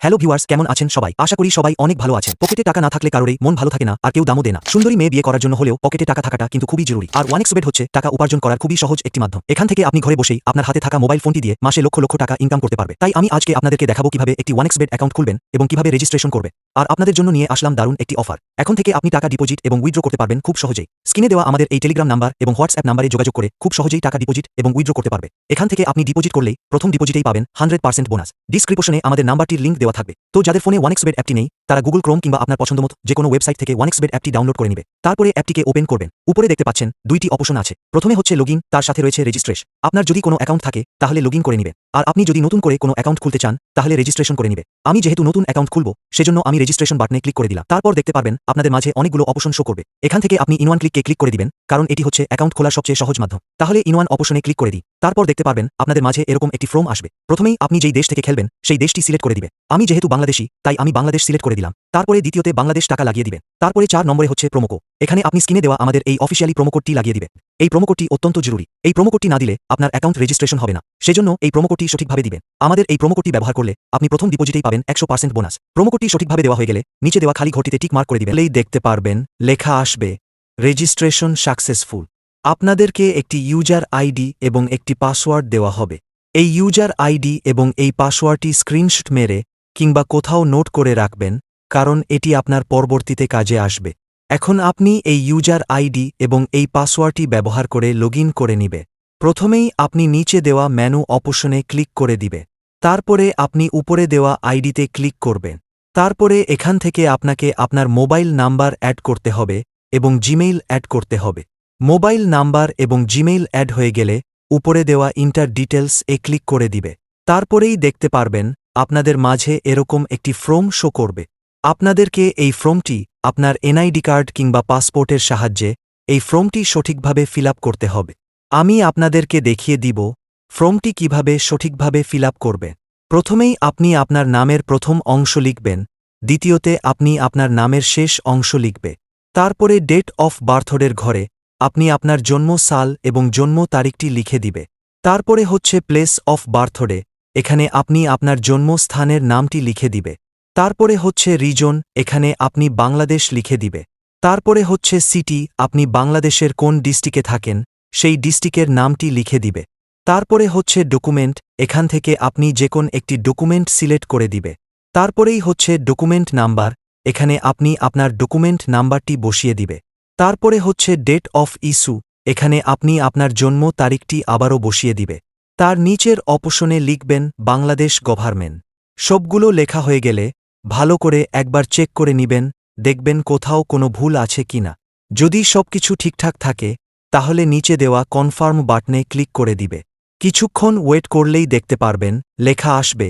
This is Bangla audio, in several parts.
হ্যালো ভিউয়ার্স, কেমন আছেন সবাই? আশা করি সবাই অনেক ভালো আছেন। পকেটে টাকা না থাকলে কারোরই মন ভালো থাকে না, আর কেউ দামও দেয় না। সুন্দরী মেয়ে বিয়ে করার জন্য হলেও পকেটে টাকা থাকাটা কিন্তু খুবই জরুরি। আর 1xBet হচ্ছে টাকা উপার্জন করার খুবই সহজ একটি মাধ্যম। এখান থেকে আপনি ঘরে বসেই আপনার হাতে থাকা মোবাইল ফোনটি দিয়ে মাসে লক্ষ লক্ষ টাকা ইনকাম করতে পারবে। তাই আমি আজকে আপনাদেরকে দেখাবো কিভাবে একটি 1xBet অ্যাকাউন্ট খুলবেন এবং কিভাবে রেজিস্ট্রেশন করবে। আর আপনাদের জন্য নিয়ে আসলাম দারুণ একটি অফার। এখন থেকে আপনি টাকা ডিপোজিট এবং উইথড্র করতে পারবেন খুব সহজেই। স্ক্রিনে দেওয়া আমাদের এই টেলিগ্রাম নাম্বার এবং হোয়াটসঅ্যাপ নাম্বারে যোগাযোগ করে খুব সহজেই টাকা ডিপোজিট এবং উইথড্র করতে পারবে। এখান থেকে আপনি ডিপোজিট করলেই প্রথম ডিপোজিটেই পাবেন 100% বোনাস। ডিসক্রিপশনে আমাদের নাম্বারটির লিংক দেওয়া থাকবে। তো যাদের ফোনে 1xBet অ্যাপটি নেই তারা গুগল ক্রোম কিংবা আপনার পছন্দমতো যে কোনো ওয়েবসাইট থেকে 1xBet অ্যাপটি ডাউনলোড করে নেবে। তারপরে অ্যাপটিকে ওপেন করবেন। উপরে দেখতে পাচ্ছেন দুইটি অপশন আছে। প্রথমে হচ্ছে লগইন, তার সাথে রয়েছে রেজিস্ট্রেশন। আপনার যদি কোনো অ্যাকাউন্ট থাকে তাহলে লগইন করে নেবে, আর আপনি যদি নতুন করে কোনো অ্যাকাউন্ট খুলতে চান তাহলে রেজিস্ট্রেশন করে নেবে। আমি যেহেতু নতুন অ্যাকাউন্ট খুলব সেজন্য আমি রেজিস্ট্রেশন বাটনে ক্লিক করে দিলাম। তারপর দেখতে পারবেন আপনাদের মাঝে অনেকগুলো অপশন শো করবে। এখান থেকে আপনি ইন ওয়ান ক্লিককে ক্লিক করে দিবেন, কারণ এটি হচ্ছে অ্যাকাউন্ট খোলার সবচেয়ে সহজ মাধ্যম। তাহলে ইন ওয়ান অপশনে ক্লিক করে দিই। তারপর দেখতে পারবেন আপনাদের মাঝে এরকম একটি ফর্ম আসবে। প্রথমেই আপনি যেই দেশ থেকে খেলবেন সেই দেশটি সিলেক্ট করে দিবে। আমি যেহেতু বাংলাদেশি তাই আমি বাংলাদেশ সিলেক্ট করে দিলাম। তারপরে দ্বিতীয়তে বাংলাদেশ টাকা লাগিয়ে দিবেন। তারপরে 4 নম্বরে হচ্ছে প্রোমোকোড। এখানে আপনি স্ক্রিনে দেওয়া আমাদের এই অফিসিয়ালি প্রোমোকোডটি লাগিয়ে দিবে। এই প্রোমোকোডটি অত্যন্ত জরুরি। এই প্রোমোকোডটি না দিলে আপনার অ্যাকাউন্ট রেজিস্ট্রেশন হবে না। সেজন্য এই প্রোমোকোডটি সঠিকভাবে দিবেন। আমাদের এই প্রোমোকোডটি ব্যবহার করলে আপনি প্রথম ডিপোজিটেই পাবেন 100% বোনাস। প্রোমোকোডটি সঠিকভাবে দেওয়া হয়ে গেলে নিচে দেওয়া খালি ঘরটিতে টিক মার্ক করে দিবেন। তাহলেই দেখতে পারবেন লেখা আসবে রেজিস্ট্রেশন সাকসেসফুল। আপনাদেরকে একটি ইউজার আইডি এবং একটি পাসওয়ার্ড দেওয়া হবে। এই ইউজার আইডি এবং এই পাসওয়ার্ডটি স্ক্রিনশট মেরে কিংবা কোথাও নোট করে রাখবেন, কারণ এটি আপনার পরবর্তীতে কাজে আসবে। এখন আপনি এই ইউজার আইডি এবং এই পাসওয়ার্ডটি ব্যবহার করে লগইন করে নিবে। প্রথমেই আপনি নিচে দেওয়া মেনু অপশনে ক্লিক করে দিবে। তারপরে আপনি উপরে দেওয়া আইডিতে ক্লিক করবেন। তারপরে এখান থেকে আপনাকে আপনার মোবাইল নাম্বার অ্যাড করতে হবে এবং জিমেইল অ্যাড করতে হবে। মোবাইল নাম্বার এবং জিমেইল অ্যাড হয়ে গেলে উপরে দেওয়া ইন্টার ডিটেলস এ ক্লিক করে দিবে। তারপরেই দেখতে পারবেন আপনাদের মাঝে এরকম একটি ফর্ম শো করবে। আপনাদেরকে এই ফর্মটি আপনার এনআইডি কার্ড কিংবা পাসপোর্টের সাহায্যে এই ফর্মটি সঠিকভাবে ফিল আপ করতে হবে। আমি আপনাদেরকে দেখিয়ে দিব ফর্মটি কিভাবে সঠিকভাবে ফিল আপ করবে। প্রথমেই আপনি আপনার নামের প্রথম অংশ লিখবেন, দ্বিতীয়তে আপনি আপনার নামের শেষ অংশ লিখবে। তারপরে ডেট অফ বার্থডের ঘরে আপনি আপনার জন্ম সাল এবং জন্ম তারিখটি লিখে দিবে। তারপরে হচ্ছে প্লেস অফ বার্থডে, এখানে আপনি আপনার জন্মস্থানের নামটি লিখে দিবে। তারপরে হচ্ছে রিজন, এখানে আপনি বাংলাদেশ লিখে দিবে। তারপরে হচ্ছে সিটি, আপনি বাংলাদেশের কোন ডিস্ট্রিক্টে থাকেন সেই ডিস্ট্রিক্টের নামটি লিখে দিবে। তারপরে হচ্ছে ডকুমেন্ট, এখান থেকে আপনি যে কোন একটি ডকুমেন্ট সিলেক্ট করে দিবে। তারপরেই হচ্ছে ডকুমেন্ট নাম্বার, এখানে আপনি আপনার ডকুমেন্ট নাম্বারটি বসিয়ে দিবে। তারপরে হচ্ছে ডেট অফ ইস্যু, এখানে আপনি আপনার জন্ম তারিখটি আবারও বসিয়ে দিবে। তার নিচের অপশনে লিখবেন বাংলাদেশ গভর্নমেন্ট। সবগুলো লেখা হয়ে গেলে ভালো করে একবার চেক করে নিবেন, দেখবেন কোথাও কোনো ভুল আছে কিনা। যদি সবকিছু ঠিকঠাক থাকে তাহলে নিচে দেওয়া কনফার্ম বাটনে ক্লিক করে দিবে। কিছুক্ষণ ওয়েট করলেই দেখতে পারবেন লেখা আসবে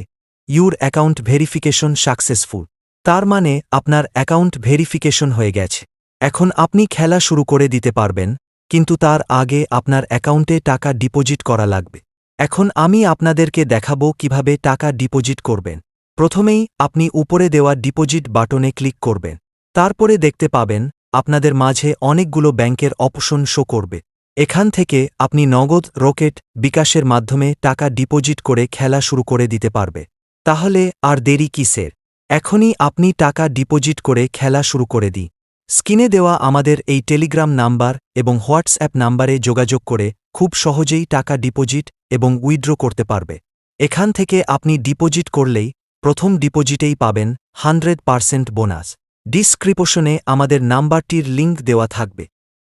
ইউর অ্যাকাউন্ট ভেরিফিকেশন সাকসেসফুল। তার মানে আপনার অ্যাকাউন্ট ভেরিফিকেশন হয়ে গেছে। এখন আপনি খেলা শুরু করে দিতে পারবেন, কিন্তু তার আগে আপনার অ্যাকাউন্টে টাকা ডিপোজিট করা লাগবে। এখন আমি আপনাদেরকে দেখাবো কিভাবে টাকা ডিপোজিট করবেন। প্রথমেই আপনি উপরে দেওয়া ডিপোজিট বাটনে ক্লিক করবেন। তারপরে দেখতে পাবেন আপনাদের মাঝে অনেকগুলো ব্যাংকের অপশন শো করবে। এখান থেকে আপনি নগদ, রকেট, বিকাশের মাধ্যমে টাকা ডিপোজিট করে খেলা শুরু করে দিতে পারবে। তাহলে আর দেরি কিসের? এখনই আপনি টাকা ডিপোজিট করে খেলা শুরু করে দিই। স্ক্রিনে দেওয়া আমাদের এই টেলিগ্রাম নাম্বার এবং হোয়াটসঅ্যাপ নাম্বারে যোগাযোগ করে খুব সহজেই টাকা ডিপোজিট এবং উইথড্র করতে পারবে। এখান থেকে আপনি ডিপোজিট করলেই প্রথম ডিপোজিটেই পাবেন 100% বোনাস। ডিসক্রিপশনে আমাদের নাম্বারটির লিংক দেওয়া থাকবে।